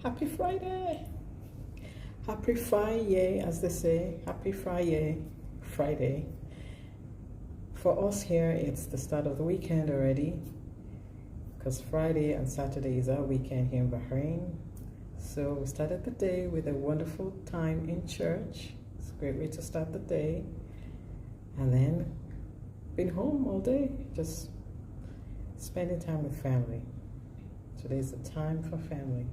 Happy Friday! Happy Friday, as they say. Happy Friday. Friday. For us here, it's the start of the weekend already, because Friday and Saturday is our weekend here in Bahrain. So we started the day with a wonderful time in church. It's a great way to start the day. And then been home all day, just spending time with family. Today's the time for family.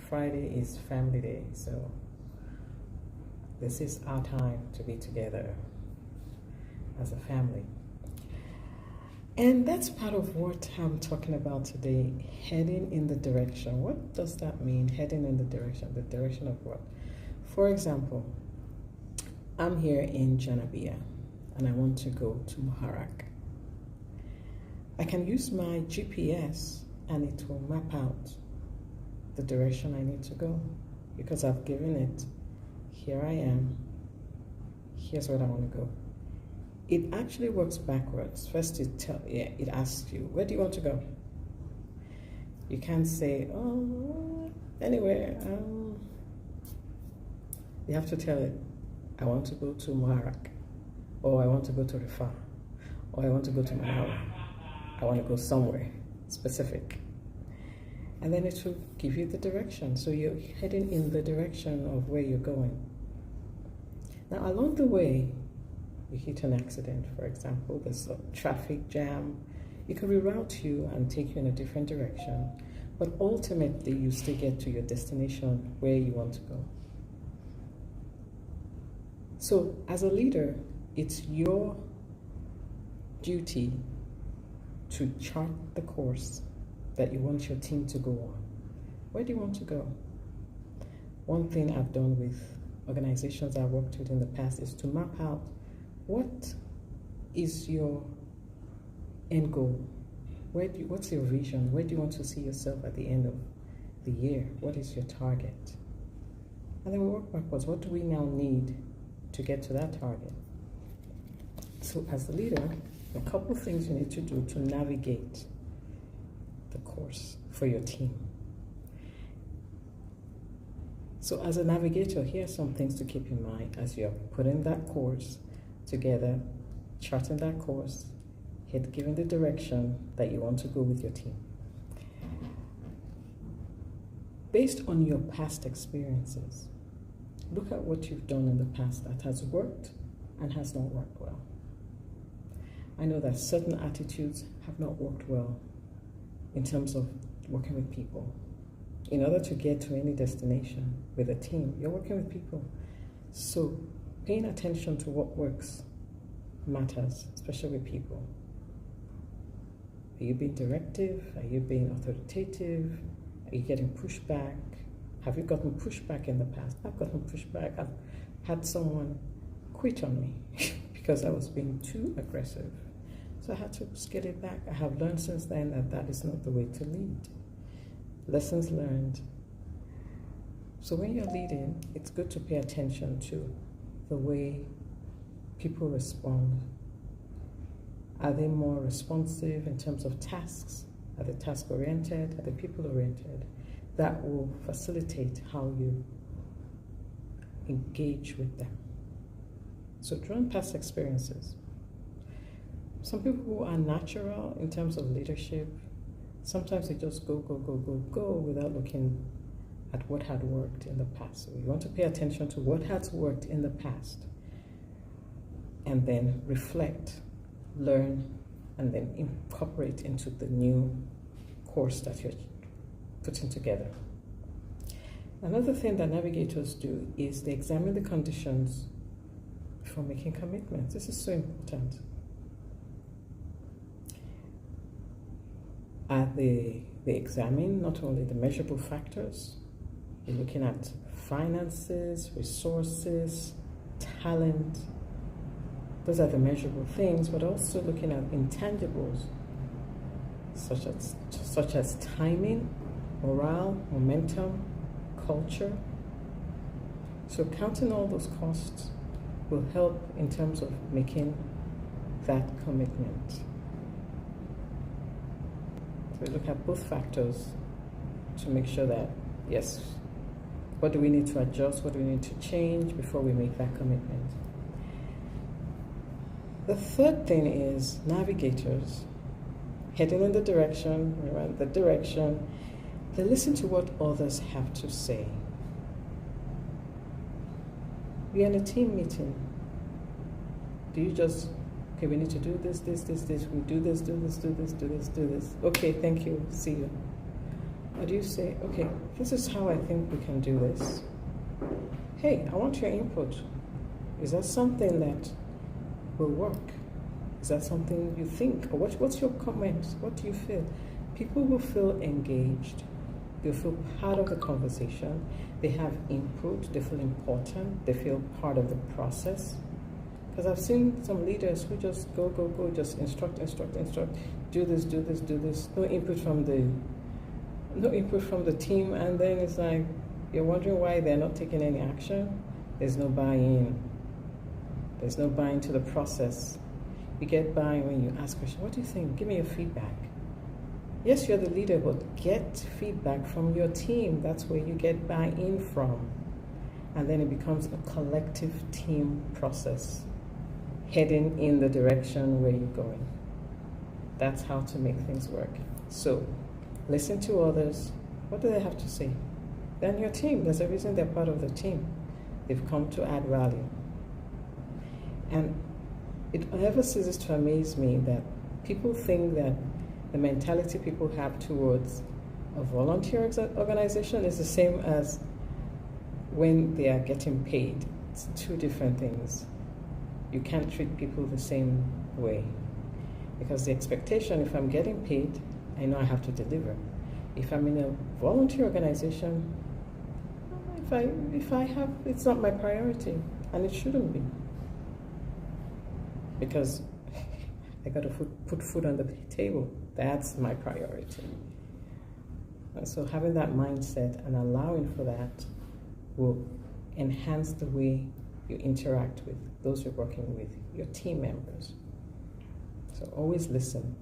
Friday is family day, so this is our time to be together as a family. And that's part of what I'm talking about today, heading in the direction. What does that mean, heading in the direction? The direction of what? For example, I'm here in Janabia and I want to go to Muharraq. I can use my GPS and it will map out the direction I need to go, because I've given it, here I am, here's where I want to go. It actually works backwards. First it asks you, where do you want to go? You can't say, oh, anywhere. You have to tell it, I want to go to Muharraq, or I want to go to Rifah, or I want to go to Manama. I want to go somewhere specific. And then it will give you the direction. So you're heading in the direction of where you're going. Now, along the way, you hit an accident, for example, there's a traffic jam. It could reroute you and take you in a different direction. But ultimately, you still get to your destination where you want to go. So, as a leader, it's your duty to chart the course that you want your team to go on. Where do you want to go? One thing I've done with organizations I've worked with in the past is to map out what is your end goal? What's your vision? Where do you want to see yourself at the end of the year? What is your target? And then we work backwards. What do we now need to get to that target? So as a leader, a couple of things you need to do to navigate the course for your team. So as a navigator, here are some things to keep in mind as you're putting that course together, charting that course, giving the direction that you want to go with your team. Based on your past experiences, look at what you've done in the past that has worked and has not worked well. I know that certain attitudes have not worked well in terms of working with people. In order to get to any destination with a team, you're working with people. So paying attention to what works matters, especially with people. Are you being directive? Are you being authoritative? Are you getting pushback? Have you gotten pushback in the past? I've gotten pushback. I've had someone quit on me because I was being too aggressive. So I had to scale it back. I have learned since then that that is not the way to lead. Lessons learned. So when you're leading, it's good to pay attention to the way people respond. Are they more responsive in terms of tasks? Are they task-oriented? Are they people-oriented? That will facilitate how you engage with them. So draw on past experiences. Some people who are natural in terms of leadership, sometimes they just go without looking at what had worked in the past. So you want to pay attention to what has worked in the past and then reflect, learn, and then incorporate into the new course that you're putting together. Another thing that navigators do is they examine the conditions before making commitments. This is so important. They examine not only the measurable factors, you're looking at finances, resources, talent. Those are the measurable things, but also looking at intangibles, such as timing, morale, momentum, culture. So counting all those costs will help in terms of making that commitment. So we look at both factors to make sure that, yes, what do we need to adjust, what do we need to change before we make that commitment. The third thing is navigators heading in the direction, around the direction, they listen to what others have to say. You're in a team meeting. Do you just, okay, we need to do this, we do this, do this. Okay, thank you, see you. Or do you say, okay, this is how I think we can do this. Hey, I want your input. Is that something that will work? Is that something you think? Or what's your comments? What do you feel? People will feel engaged. They'll feel part of the conversation. They have input. They feel important. They feel part of the process. Because I've seen some leaders who just go, just instruct. Do this. No input from the team, and then it's like you're wondering why they're not taking any action. There's no buy-in. There's no buy-in to the process. You get buy-in when you ask questions. What do you think? Give me your feedback. Yes, you're the leader, but get feedback from your team. That's where you get buy-in from. And then it becomes a collective team process, heading in the direction where you're going. That's how to make things work. So, listen to others. What do they have to say? Then your team, there's a reason they're part of the team. They've come to add value. And it never ceases to amaze me that people think that the mentality people have towards a volunteer organization is the same as when they are getting paid. It's two different things. You can't treat people the same way. Because the expectation, if I'm getting paid, I know I have to deliver. If I'm in a volunteer organization, if I have, it's not my priority, and it shouldn't be. Because I got to put food on the table. That's my priority. And so having that mindset and allowing for that will enhance the way you interact with those you're working with, your team members. So always listen.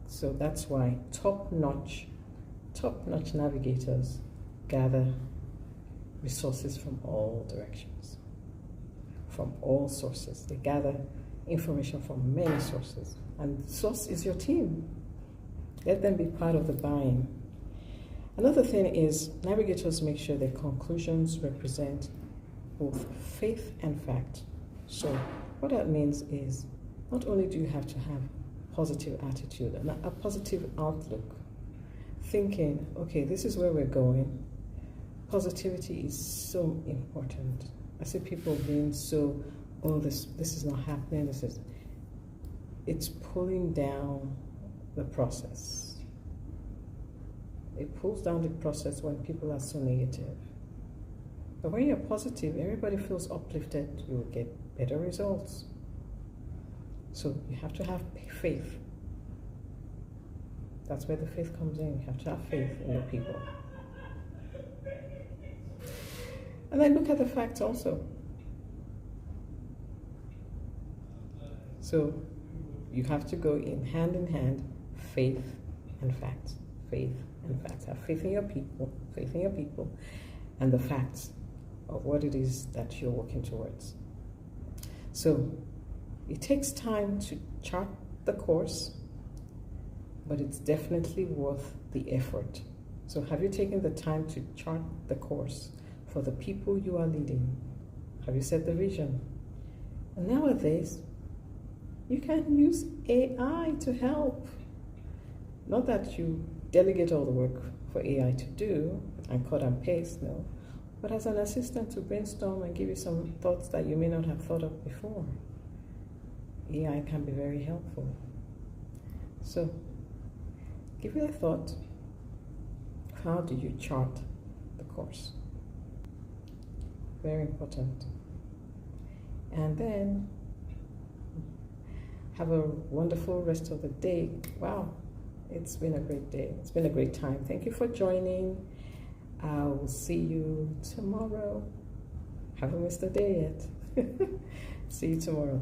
So that's why top-notch navigators gather resources from all directions, from all sources. They gather information from many sources. And the source is your team. Let them be part of the buying. Another thing is navigators make sure their conclusions represent both faith and fact. So what that means is not only do you have to have positive attitude and a positive outlook, thinking, okay, this is where we're going. Positivity is so important. I see people being so, oh, this is not happening. It's pulling down the process. It pulls down the process when people are so negative. But when you're positive, everybody feels uplifted. You will get better results. So you have to have faith. That's where the faith comes in. You have to have faith in the people. And then look at the facts also. So you have to go in hand, faith and facts. Faith and facts. Have faith in your people, and the facts of what it is that you're working towards. So it takes time to chart the course, but it's definitely worth the effort. So have you taken the time to chart the course for the people you are leading? Have you set the vision? And nowadays, you can use AI to help. Not that you delegate all the work for AI to do and cut and paste, no. But as an assistant to brainstorm and give you some thoughts that you may not have thought of before. AI can be very helpful. So, give it a thought. How do you chart the course? Very important. And then, have a wonderful rest of the day. Wow, it's been a great day. It's been a great time. Thank you for joining. I will see you tomorrow. Haven't missed a day yet. See you tomorrow.